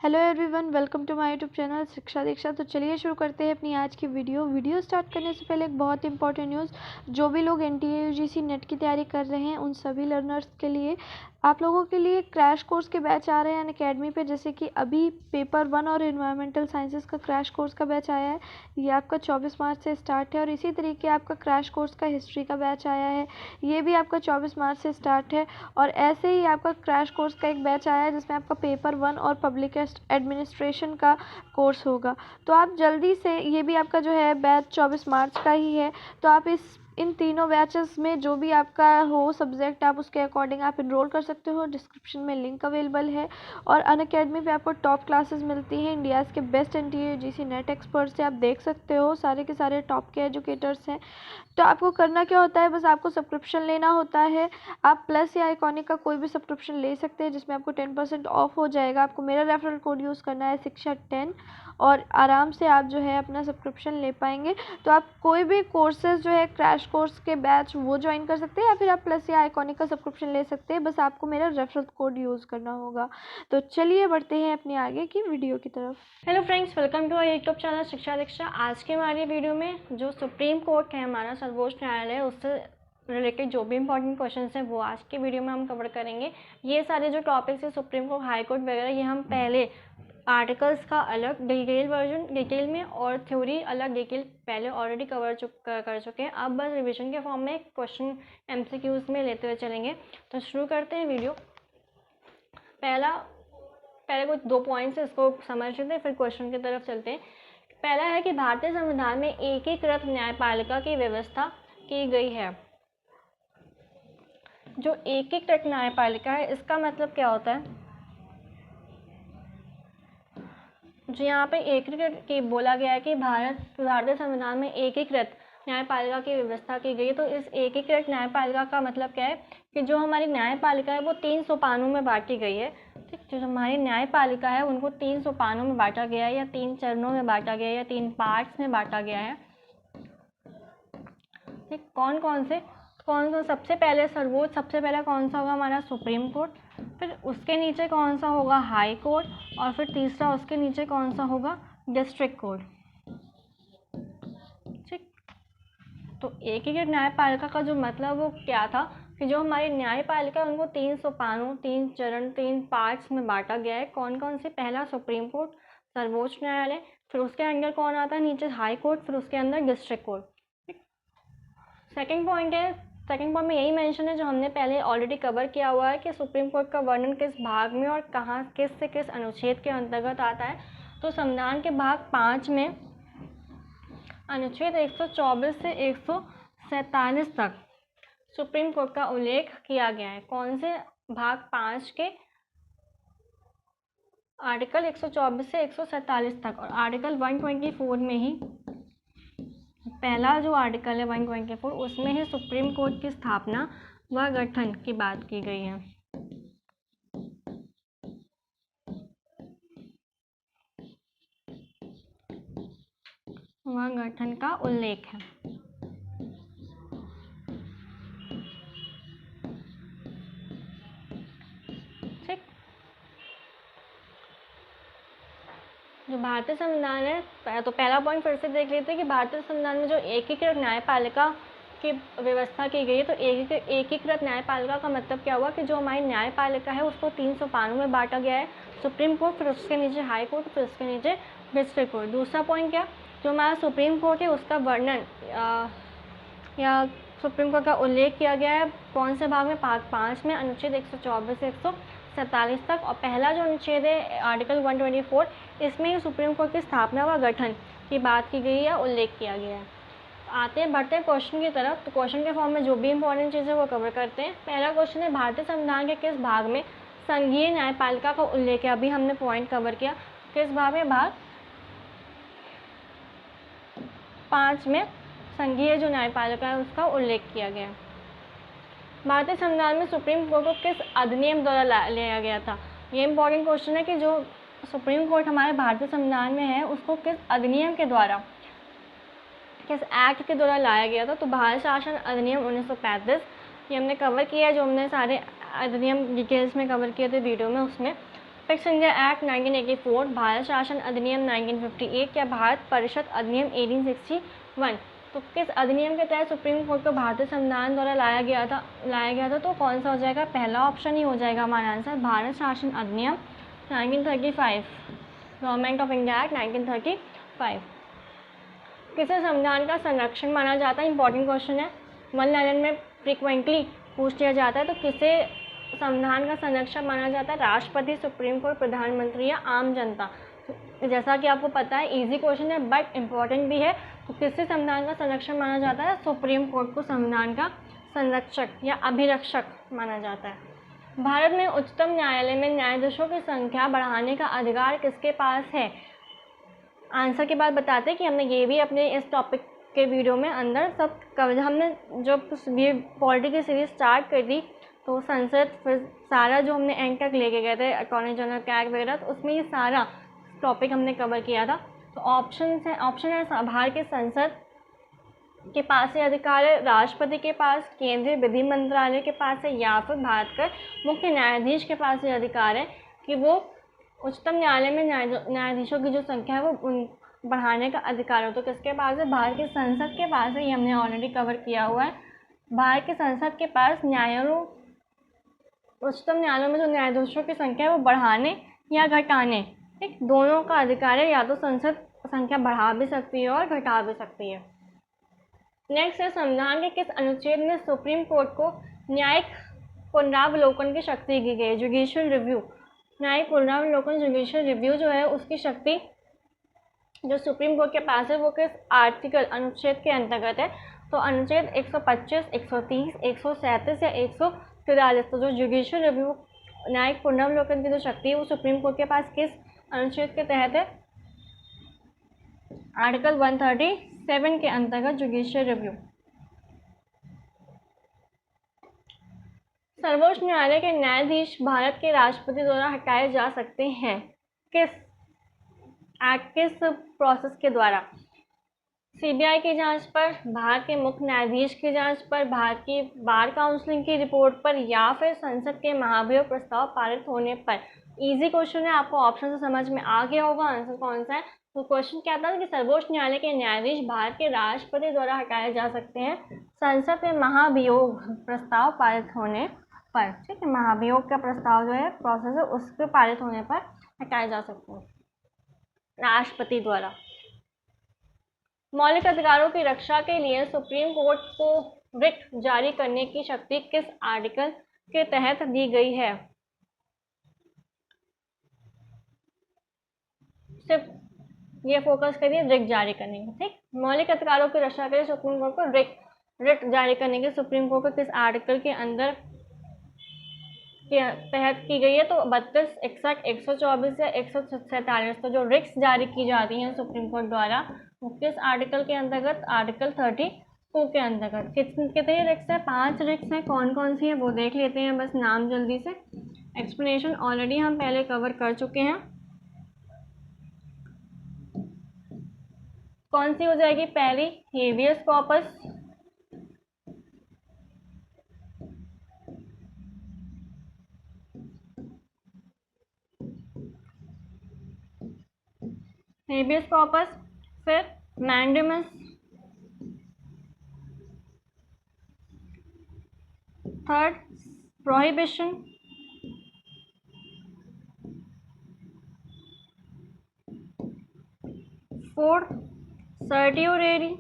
Hello everyone, welcome to my YouTube channel Shiksha Diksha. तो चलिए शुरू करते हैं अपनी आज की वीडियो स्टार्ट करने से पहले एक बहुत इंपॉर्टेंट न्यूज़। जो भी लोग एनटीए यूजीसी नेट की तैयारी कर रहे हैं उन सभी लर्नर्स के लिए आप लोगों के लिए क्रैश कोर्स के बैच आ रहे हैं अनअकैडमी पे। जैसे कि अभी पेपर 1 और इन्वायरमेंटल साइंसेस का क्रैश कोर्स का बैच आया है, ये आपका 24 मार्च से स्टार्ट है। और इसी तरीके आपका क्रैश कोर्स का हिस्ट्री का बैच आया है, ये भी आपका 24 मार्च से स्टार्ट है। और ऐसे ही आपका क्रैश कोर्स का एक बैच आया है जिसमें आपका पेपर 1 और पब्लिक एडमिनिस्ट्रेशन का कोर्स होगा। तो आप जल्दी से, ये भी आपका जो है बैच 24 मार्च का ही है, तो आप इन तीनों बैचेस में जो भी आपका हो सब्जेक्ट, आप उसके अकॉर्डिंग आप इनरोल कर सकते हो। डिस्क्रिप्शन में लिंक अवेलेबल है। और अनअकैडमी पे आपको टॉप क्लासेस मिलती हैं, इंडिया के best NTA UGC net experts से आप देख सकते हो, सारे के सारे टॉप के एजुकेटर्स हैं। तो आपको करना क्या होता है, बस आपको सब्सक्रिप्शन लेना होता है। आप प्लस या आइकॉनिक का कोई भी सब्सक्रिप्शन ले सकते हैं जिसमें आपको 10% ऑफ हो जाएगा। आपको मेरा रेफरल कोड यूज़ करना है शिक्षा10 और आराम से आप जो है अपना सब्सक्रिप्शन ले पाएंगे। तो आप कोई भी कोर्सेज जो है क्रैश कोर्स के बैच वो ज्वाइन कर सकते हैं, या फिर आप प्लस या आइकॉनिक का सब्सक्रिप्शन ले सकते हैं। बस आपको मेरा रेफरल कोड यूज़ करना होगा। तो चलिए बढ़ते हैं अपनी आगे की वीडियो की तरफ। Hello friends, welcome to our YouTube channel Shiksha Diksha. आज की हमारी वीडियो में जो सुप्रीम कोर्ट है, हमारा सर्वोच्च न्यायालय, उससे रिलेटेड जो भी इंपॉर्टेंट क्वेश्चंस हैं वो आज की वीडियो में हम कवर करेंगे। ये सारे जो टॉपिक्स है सुप्रीम कोर्ट, हाई कोर्ट वगैरह, ये हम पहले आर्टिकल्स का अलग डिटेल वर्जन डिटेल में और थ्योरी अलग डिटेल पहले ऑलरेडी कर चुके हैं। अब बस रिविजन के फॉर्म में क्वेश्चन MCQs में लेते हुए चलेंगे। तो शुरू करते हैं वीडियो। पहले कुछ 2 पॉइंट्स है, इसको समझ लेते हैं, फिर क्वेश्चन की तरफ चलते हैं। पहला है कि भारतीय संविधान में एकीकृत न्यायपालिका की व्यवस्था की गई है। जो एकीकृत न्यायपालिका है, इसका मतलब क्या होता है? जो यहाँ पे एकीकृत की बोला गया है कि भारतीय संविधान में एकीकृत न्यायपालिका की व्यवस्था की गई है। तो इस एकीकृत न्यायपालिका का मतलब क्या है कि जो हमारी न्यायपालिका है वो 3 सोपानों में बांटी गई है। ठीक, जो हमारी न्यायपालिका है उनको 3 सोपानों में बांटा गया है, या 3 चरणों में बांटा गया है, या 3 पार्ट्स में बांटा गया है। ठीक, कौन सा सबसे पहले कौन सा होगा? हमारा सुप्रीम कोर्ट। फिर उसके नीचे कौन सा होगा? High court. और फिर तीसरा उसके नीचे कौन सा होगा? District court. ठीक, तो एकीकृत न्यायपालिका का जो मतलब वो क्या था कि जो हमारी न्यायपालिका उनको 3 सोपानों, 3 चरण, 3 पार्ट्स में बांटा गया है। कौन से? पहला सुप्रीम कोर्ट, सर्वोच्च न्यायालय, फिर उसके अंदर कौन आता है? नीचे हाई कोर्ट, फिर उसके अंदर डिस्ट्रिक्ट कोर्ट। सेकंड पॉइंट में यही मेंशन है जो हमने पहले ऑलरेडी कवर किया हुआ है कि सुप्रीम कोर्ट का वर्णन किस भाग में और कहाँ, किस से किस अनुच्छेद के अंतर्गत आता है। तो संविधान के भाग 5 में अनुच्छेद 124 से 147 तक सुप्रीम कोर्ट का उल्लेख किया गया है। कौन से? भाग 5 के आर्टिकल 124 से 147 तक। और आर्टिकल 124 में ही पहला जो आर्टिकल है 124, उसमें ही सुप्रीम कोर्ट की स्थापना व गठन की बात की गई है। वह गठन का उल्लेख है। ठीक, जो भारतीय संविधान है, तो पहला पॉइंट फिर से देख लेते हैं कि भारतीय संविधान में जो एकीकृत न्यायपालिका की व्यवस्था की गई है। तो एकीकृत न्यायपालिका का मतलब क्या हुआ कि जो हमारी न्यायपालिका है उसको 3 सोपानों में बांटा गया है। सुप्रीम कोर्ट, फिर उसके नीचे हाई कोर्ट, फिर उसके नीचे डिस्ट्रिक्ट कोर्ट। दूसरा पॉइंट क्या? जो हमारा सुप्रीम कोर्ट है उसका वर्णन या सुप्रीम कोर्ट का उल्लेख किया गया है कौन से भाग में? भाग 5 में, अनुच्छेद 124 से 147 तक। और पहला जो अनुच्छेद है आर्टिकल 124, इसमें ही सुप्रीम कोर्ट की स्थापना व गठन की बात की गई है या उल्लेख किया गया है। आते हैं, बढ़ते हैं क्वेश्चन की तरफ। तो क्वेश्चन के फॉर्म में जो भी इंपॉर्टेंट चीज़ है वो कवर करते हैं। पहला क्वेश्चन है, भारतीय संविधान के किस भाग में संघीय न्यायपालिका का उल्लेख है? अभी हमने पॉइंट कवर किया। किस भाग में? भाग 5 में संघीय जो न्यायपालिका है उसका उल्लेख किया गया। भारतीय संविधान में सुप्रीम कोर्ट को किस अधिनियम द्वारा लिया गया था? ये इंपॉर्टेंट क्वेश्चन है कि जो सुप्रीम कोर्ट हमारे भारतीय संविधान में है उसको किस अधिनियम के द्वारा, किस एक्ट के द्वारा लाया गया था? तो भारत शासन अधिनियम 1935, ये हमने कवर किया है। जो हमने सारे अधिनियम डिटेल्स में कवर किए थे वीडियो में, उसमें अपेक्स इंडिया एक्ट 1984, भारत शासन अधिनियम 1958 या भारत परिषद अधिनियम 1861। तो किस अधिनियम के तहत सुप्रीम कोर्ट को भारतीय संविधान द्वारा लाया गया था तो कौन सा हो जाएगा? पहला ऑप्शन ही हो जाएगा हमारा आंसर, भारत शासन अधिनियम 1935, गवर्नमेंट ऑफ इंडिया एक्ट 1935। किसे संविधान का संरक्षण माना जाता है? इंपॉर्टेंट क्वेश्चन है, 111 में फ्रीक्वेंटली पूछ लिया जाता है। तो किसे संविधान का संरक्षक माना जाता है? राष्ट्रपति, सुप्रीम कोर्ट, प्रधानमंत्री या आम जनता? तो जैसा कि आपको पता है इजी क्वेश्चन है बट इम्पॉर्टेंट भी है। तो किससे संविधान का संरक्षण माना जाता है? सुप्रीम कोर्ट को संविधान का संरक्षक या अभिरक्षक माना जाता है। भारत में उच्चतम न्यायालय में न्यायाधीशों की संख्या बढ़ाने का अधिकार किसके पास है? आंसर के बाद बताते हैं कि हमने ये भी अपने इस टॉपिक के वीडियो में अंदर सब कवर, हमने जब ये पॉलिटी की सीरीज स्टार्ट कर दी तो संसद फिर सारा जो हमने एंड तक लेके गए थे अटॉर्नी जनरल का एक्ट वगैरह, तो उसमें ये सारा टॉपिक हमने कवर किया था। तो ऑप्शन है भारत के संसद के पास ये अधिकार है, राष्ट्रपति के पास, केंद्रीय विधि मंत्रालय के पास है या फिर भारत के मुख्य न्यायाधीश के पास ये अधिकार है कि वो उच्चतम न्यायालय में न्यायाधीशों की जो संख्या है वो बढ़ाने का अधिकार हो। तो किसके पास है? भारत के संसद के पास है, ये हमने ऑलरेडी कवर किया हुआ है। भारत के संसद के पास उच्चतम न्यायालय में जो न्यायाधीशों की संख्या है वो बढ़ाने या घटाने, ठीक, दोनों का अधिकार है। या तो संसद संख्या बढ़ा भी सकती है और घटा भी सकती है। नेक्स्ट है, संविधान के किस अनुच्छेद में सुप्रीम कोर्ट को न्यायिक पुनरावलोकन की शक्ति दी गई है? जुडिशियल रिव्यू, न्यायिक पुनरावलोकन, जुडिशियल रिव्यू जो है उसकी शक्ति जो सुप्रीम कोर्ट के पास है वो किस आर्टिकल, अनुच्छेद के अंतर्गत है? तो अनुच्छेद 125, 130, 137 या 143। तो जो जुडिशियल रिव्यू, न्यायिक पुनरावलोकन की जो शक्ति है वो सुप्रीम कोर्ट के पास किस अनुच्छेद के तहत है? आर्टिकल 137 के अंतर्गत जुडिशियल रिव्यू। सर्वोच्च न्यायालय के न्यायाधीश भारत के राष्ट्रपति द्वारा हटाए जा सकते हैं किस प्रोसेस के द्वारा? सीबीआई की जांच पर, भारत के मुख्य न्यायाधीश की जांच पर, भारत की बार काउंसिलिंग की रिपोर्ट पर या फिर संसद के महाभियोग प्रस्ताव पारित होने पर? इजी क्वेश्चन है, आपको ऑप्शन से समझ में आ गया होगा आंसर कौन सा है। तो क्वेश्चन क्या था कि सर्वोच्च न्यायालय के न्यायाधीश भारत के राष्ट्रपति द्वारा हटाए जा सकते हैं संसद में महाभियोग प्रस्ताव पारित होने पर, ठीक है। महाभियोग का प्रस्ताव जो है प्रोसेस है उसके पारित होने पर हटाए जा सकते हैं राष्ट्रपति द्वारा। मौलिक अधिकारों की रक्षा के लिए सुप्रीम कोर्ट को रिट जारी करने की शक्ति किस आर्टिकल के तहत दी गई है? सिर्फ ये फोकस करिए रिट जारी करने की, ठीक। मौलिक अधिकारों की रक्षा के लिए सुप्रीम कोर्ट को रिट जारी करने की सुप्रीम कोर्ट को किस आर्टिकल के अंदर के तहत की गई है? तो 32, 61, 124 या 147। तो जो रिट्स जारी की जाती हैं सुप्रीम कोर्ट द्वारा वो किस आर्टिकल के अंतर्गत? आर्टिकल 32 के अंतर्गत। कितनी रिट्स है? 5 रिट्स हैं। कौन कौन सी है वो देख लेते हैं, बस नाम जल्दी से। एक्सप्लेनेशन ऑलरेडी हम पहले कवर कर चुके हैं। कौन सी हो जाएगी? पहली हेबियस कॉर्पस, हेबियस कॉर्पस, फिर मैंडेमस, थर्ड प्रोहिबिशन, फोर्थ सर्टियोरेरी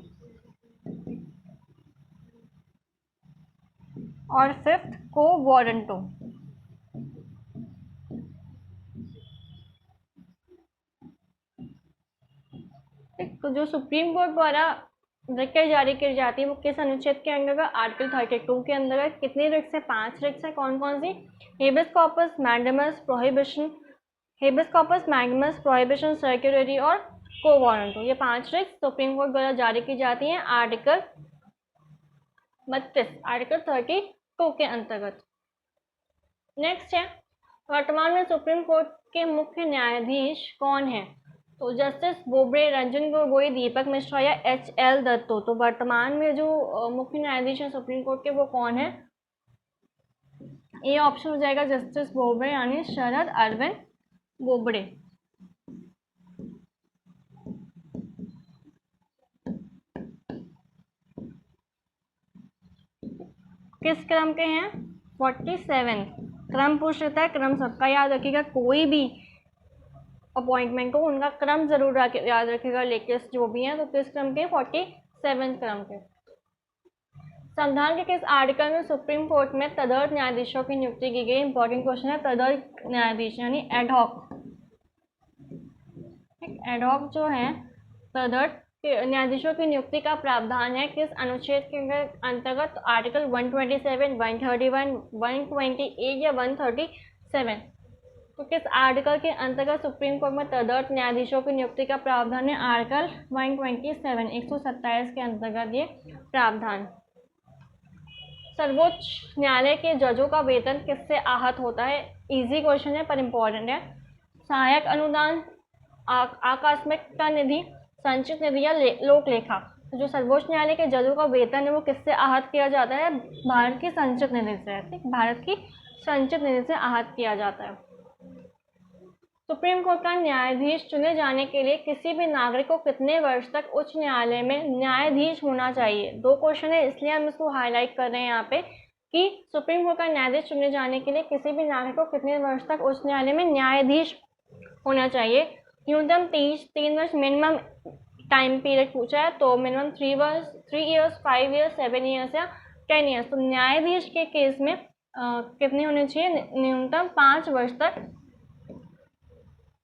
और फिफ्थ को वारंटो। तो जो सुप्रीम कोर्ट द्वारा रिट जारी की जाती है वो किस अनुच्छेद के अंतर्गत? आर्टिकल 32 के अंतर्गत। कितनी रिट्स है? 5 रिट्स है। कौन कौन सी? Habeas corpus, mandamus, prohibition, habeas corpus, mandamus, prohibition, certiorari और को वारंटो। ये 5 रिट्स सुप्रीम कोर्ट द्वारा जारी की जाती हैं आर्टिकल 32, आर्टिकल 32 के अंतर्गत। नेक्स्ट है, वर्तमान में सुप्रीम कोर्ट के मुख्य न्यायाधीश कौन है? तो जस्टिस बोबड़े, रंजन गोगोई, दीपक मिश्रा या HL दत्तो। तो वर्तमान में जो मुख्य न्यायाधीश हैं सुप्रीम कोर्ट के वो कौन है? ए ऑप्शन हो जाएगा जस्टिस बोबड़े यानी शरद अरविंद बोबड़े किस क्रम के हैं? 47। क्रम पूछ लेता है, क्रम सबका याद रखिएगा, कोई भी अपॉइंटमेंट को उनका क्रम जरूर याद रखिएगा, लेटेस्ट जो भी हैं। तो किस क्रम के? 47 क्रम के। संविधान के किस आर्टिकल में सुप्रीम कोर्ट में तदर्थ न्यायाधीशों की नियुक्ति की गई? इंपॉर्टेंट क्वेश्चन है। तदर्थ न्यायाधीश यानी एडहॉक, एडहॉक जो है तदर्थ न्यायाधीशों की नियुक्ति का प्रावधान है किस अनुच्छेद के अंतर्गत? आर्टिकल 127, 131, 128 या 137। तो किस आर्टिकल के अंतर्गत सुप्रीम कोर्ट में तदर्थ न्यायाधीशों की नियुक्ति का प्रावधान है? आर्टिकल 127, 127 के अंतर्गत ये प्रावधान। सर्वोच्च न्यायालय के जजों का वेतन किससे आहत होता है? इजी क्वेश्चन है पर इम्पोर्टेंट है। सहायक अनुदान, आकस्मिकता निधि, संचित निधि या लोक लेखा। तो जो सर्वोच्च न्यायालय के जजों का वेतन है वो किससे आहत किया जाता है? भारत की संचित निधि से। ठीक, भारत की संचित निधि से आहत किया जाता है। सुप्रीम कोर्ट का न्यायाधीश चुने जाने के लिए किसी भी नागरिक को कितने वर्ष तक उच्च न्यायालय में न्यायाधीश होना चाहिए? दो क्वेश्चन है, इसलिए हम इसको हाईलाइट कर रहे हैं यहाँ पे कि सुप्रीम कोर्ट का न्यायाधीश चुने जाने के लिए किसी भी नागरिक को कितने वर्ष तक उच्च न्यायालय में न्यायाधीश होना चाहिए? न्यूनतम 3 वर्ष मिनिमम टाइम पीरियड पूछा है, तो मिनिमम 3 ईयर्स, 5 ईयर्स, 7 ईयर्स या 10 ईयर्स। तो न्यायाधीश के केस में कितने होने चाहिए? न्यूनतम 5 वर्ष तक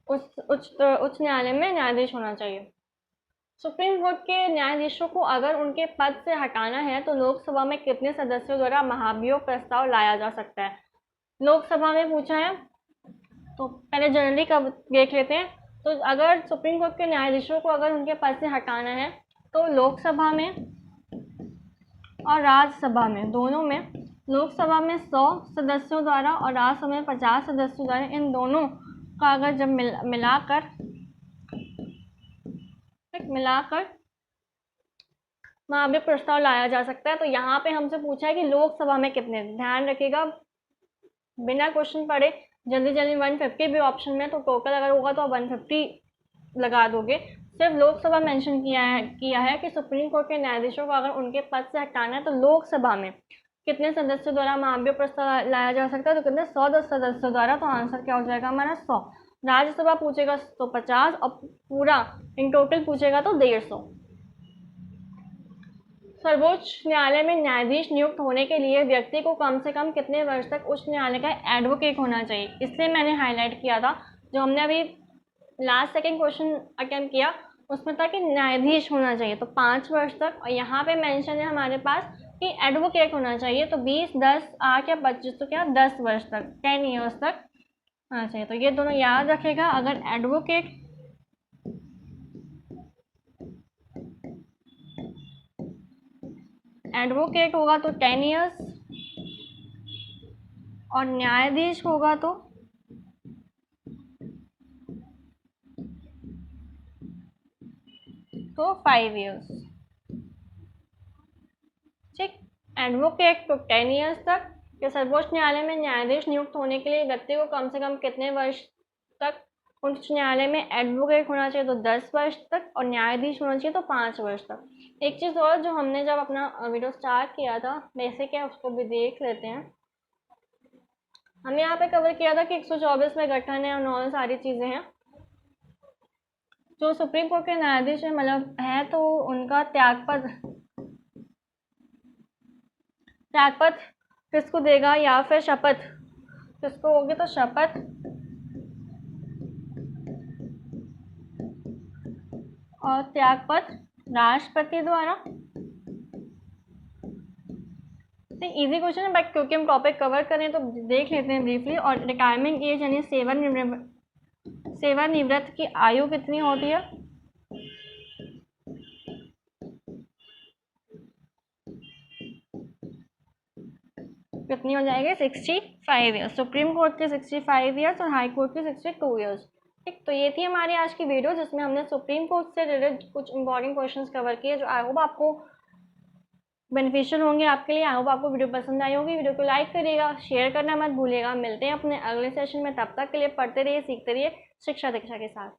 उच्च न्यायालय में न्यायाधीश होना चाहिए। सुप्रीम कोर्ट के न्यायाधीशों को अगर उनके पद से हटाना है तो लोकसभा में कितने सदस्यों द्वारा महाभियोग प्रस्ताव लाया जा सकता है? लोकसभा में पूछा है, तो पहले जनरली कब देख लेते हैं। तो अगर सुप्रीम कोर्ट के न्यायाधीशों को अगर उनके पद से हटाना है तो लोकसभा में और राज्यसभा में, दोनों में, लोकसभा में 100 सदस्यों द्वारा और राज्यसभा में 50 सदस्यों द्वारा, इन दोनों का अगर जब मिलाकर महाभियोग प्रस्ताव लाया जा सकता है। तो यहाँ पे हमसे पूछा है कि लोकसभा में कितने। ध्यान रखिएगा, बिना क्वेश्चन पढ़े जल्दी 150 भी ऑप्शन में, तो टोटल अगर होगा तो आप 150 लगा दोगे। सिर्फ लोकसभा मेंशन किया है कि सुप्रीम कोर्ट के न्यायाधीशों को अगर उनके पद से हटाना है तो लोकसभा में कितने सदस्यों द्वारा महाभियोग प्रस्ताव लाया जा सकता है? तो कितने? 100 सदस्यों द्वारा। तो आंसर क्या हो जाएगा हमारा? 100। राज्यसभा पूछेगा तो 50 और पूरा इन टोटल पूछेगा तो 150। सर्वोच्च न्यायालय में न्यायाधीश नियुक्त होने के लिए व्यक्ति को कम से कम कितने वर्ष तक उच्च न्यायालय का एडवोकेट होना चाहिए? इसलिए मैंने हाईलाइट किया था, जो हमने अभी लास्ट सेकंड क्वेश्चन अटेम्प्ट किया उसमें था कि न्यायाधीश होना चाहिए, तो 5 वर्ष तक। और यहाँ पे मेंशन है हमारे पास कि एडवोकेट होना चाहिए, तो 20, 10, 8 या 25, तो क्या 10 वर्ष तक, 10 ईयर्स तक होना चाहिए। तो ये दोनों याद रखेगा। अगर एडवोकेट होगा तो 10 ईयर्स और न्यायाधीश होगा तो 5 ईयर्स। ठीक, एडवोकेट तो 10 ईयर्स तक। कि सर्वोच्च न्यायालय में न्यायाधीश नियुक्त होने के लिए व्यक्ति को कम से कम कितने वर्ष तक उच्च न्यायालय में एडवोकेट होना चाहिए? तो 10 वर्ष तक। और न्यायाधीश होना चाहिए तो 5 वर्ष तक। एक चीज़ और, जो हमने जब अपना वीडियो स्टार्ट किया था बेसिक है, उसको भी देख लेते हैं। हमने यहाँ पे कवर किया था कि 124 में गठन है और और सारी चीज़ें हैं। जो सुप्रीम कोर्ट के न्यायाधीश है, मतलब है, तो उनका त्यागपत्र किसको देगा या फिर शपथ किसको होगी? तो शपथ और त्यागपत्र राष्ट्रपति द्वारा। इजी क्वेश्चन है, बट क्योंकि हम टॉपिक कवर करें तो देख लेते हैं ब्रीफली। और रिटायरमेंट एज यानी सेवानिवृत्त की आयु कितनी होती है? कितनी हो जाएगी? 65 ईयर्स। सुप्रीम कोर्ट के 65 ईयर्स और हाई कोर्ट के 62 ईयर्स। ठीक, तो ये थी हमारी आज की वीडियो, जिसमें हमने सुप्रीम कोर्ट से रिलेटेड कुछ इंपॉर्टेंट क्वेश्चंस कवर किए, जो आई होप आपको बेनिफिशियल होंगे आपके लिए। आई होप आपको वीडियो पसंद आई होगी। वीडियो को लाइक करिएगा, शेयर करना मत भूलिएगा। मिलते हैं अपने अगले सेशन में, तब तक के लिए पढ़ते रहिए, सीखते रहिए। शिक्षा दीक्षा के साथ।